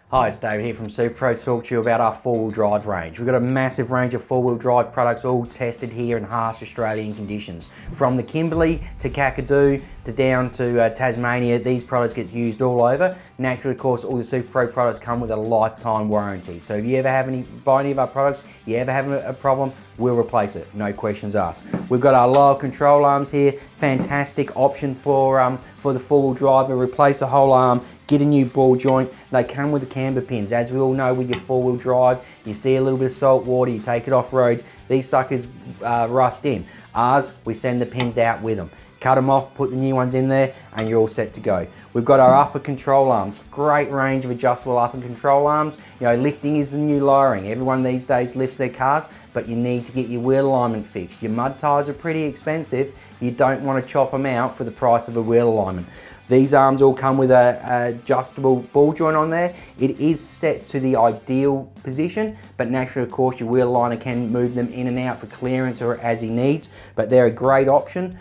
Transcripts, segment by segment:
Hi, it's David here from SuperPro to talk to you about our four-wheel drive range. We've got a massive range of four-wheel drive products all tested here in harsh Australian conditions. From the Kimberley to Kakadu to down to Tasmania, these products get used all over. Naturally, of course, all the SuperPro products come with a lifetime warranty. So if you ever buy any of our products, you ever have a problem, we'll replace it, no questions asked. We've got our lower control arms here, fantastic option for the four-wheel drive. Replace the whole arm, get a new ball joint. They come with the camber pins. As we all know with your four-wheel drive, you see a little bit of salt water, you take it off-road, these suckers rust in. Ours, we send the pins out with them. Cut them off, put the new ones in there, and you're all set to go. We've got our upper control arms. Great range of adjustable upper control arms. You know, lifting is the new lowering. Everyone these days lifts their cars, but you need to get your wheel alignment fixed. Your mud tyres are pretty expensive. You don't want to chop them out for the price of a wheel alignment. These arms all come with a adjustable ball joint on there. It is set to the ideal position, but naturally, of course, your wheel aligner can move them in and out for clearance or as he needs, but they're a great option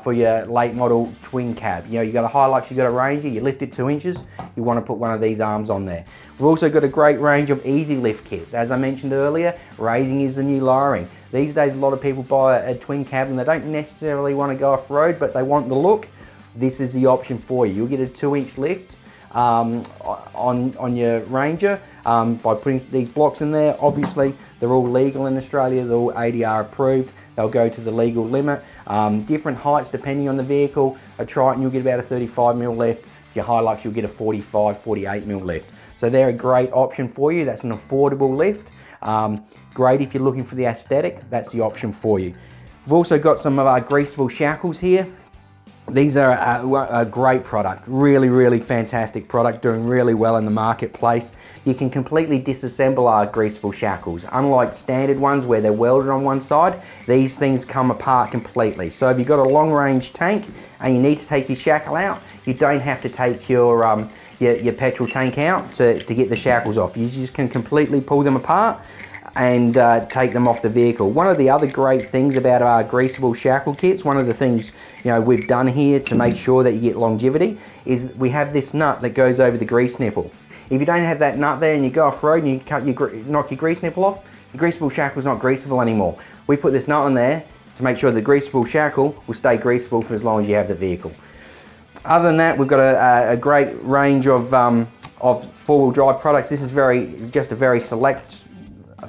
for your late model twin cab. You know, you got a Hilux, you got a Ranger, you lift it 2 inches, you want to put one of these arms on there. We've also got a great range of easy lift kits. As I mentioned earlier, raising is the new lowering. These days, a lot of people buy a twin cab and they don't necessarily want to go off-road, but they want the look. This is the option for you. You'll get a 2-inch lift on your Ranger by putting these blocks in there. Obviously, they're all legal in Australia. They're all ADR approved. They'll go to the legal limit. Different heights depending on the vehicle. A Triton, you'll get about a 35mm lift. Your Hilux, you'll get a 45, 48mm lift. So they're a great option for you. That's an affordable lift. Great if you're looking for the aesthetic. That's the option for you. We've also got some of our Greasable Shackles here. These are a great product, really fantastic product, doing really well in the marketplace. You can completely disassemble our Greasable Shackles. Unlike standard ones where they're welded on one side, these things come apart completely. So if you've got a long range tank and you need to take your shackle out, you don't have to take your petrol tank out to get the shackles off. You just can completely pull them apart and take them off the vehicle. One of the other great things about our Greasable Shackle kits, one of the things we've done here to make sure that you get longevity, is we have this nut that goes over the grease nipple. If you don't have that nut there and you go off-road and you knock your grease nipple off, the Greasable Shackle's not greasable anymore. We put this nut on there to make sure the Greasable Shackle will stay greasable for as long as you have the vehicle. Other than that, we've got a great range of four-wheel drive products. This is just a very select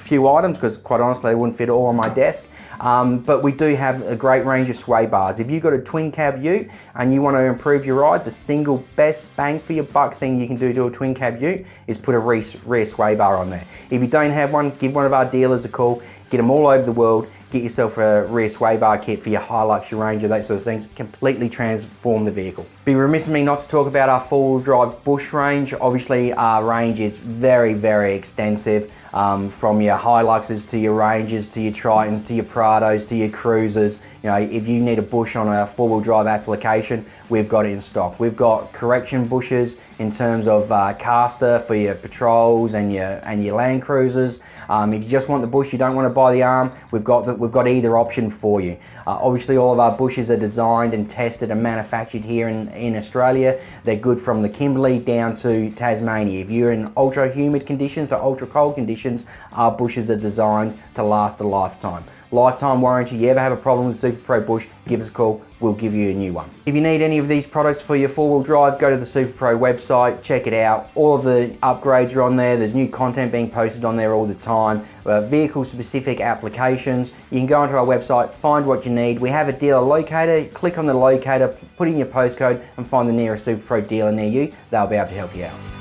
few items because quite honestly they wouldn't fit all on my desk, but we do have a great range of sway bars. If you've got a twin cab ute and you want to improve your ride, the single best bang for your buck thing you can do to a twin cab ute is put a rear sway bar on there. If you don't have one, give one of our dealers a call, get them all over the world. Get yourself a rear sway bar kit for your Hilux, your Ranger, that sort of things. Completely transform the vehicle. Be remiss of me not to talk about our four-wheel drive bush range. Obviously, our range is very extensive. From your Hiluxes to your Rangers to your Tritons to your Prados to your Cruisers. If you need a bush on a four-wheel drive application, we've got it in stock. We've got correction bushes in terms of caster for your patrols and your Land Cruisers. If you just want the bush, you don't want to buy the arm, we've got either option for you. Obviously, all of our bushes are designed and tested and manufactured here in Australia. They're good from the Kimberley down to Tasmania. If you're in ultra humid conditions to ultra cold conditions, our bushes are designed to last a lifetime. Lifetime warranty. You ever have a problem with SuperPro bush, give us a call, we'll give you a new one. If you need any of these products for your four-wheel drive, go to the SuperPro website, check it out. All of the upgrades are on there. There's new content being posted on there all the time. Vehicle-specific applications. You can go onto our website, find what you need. We have a dealer locator. Click on the locator, put in your postcode and find the nearest SuperPro dealer near you. They'll be able to help you out.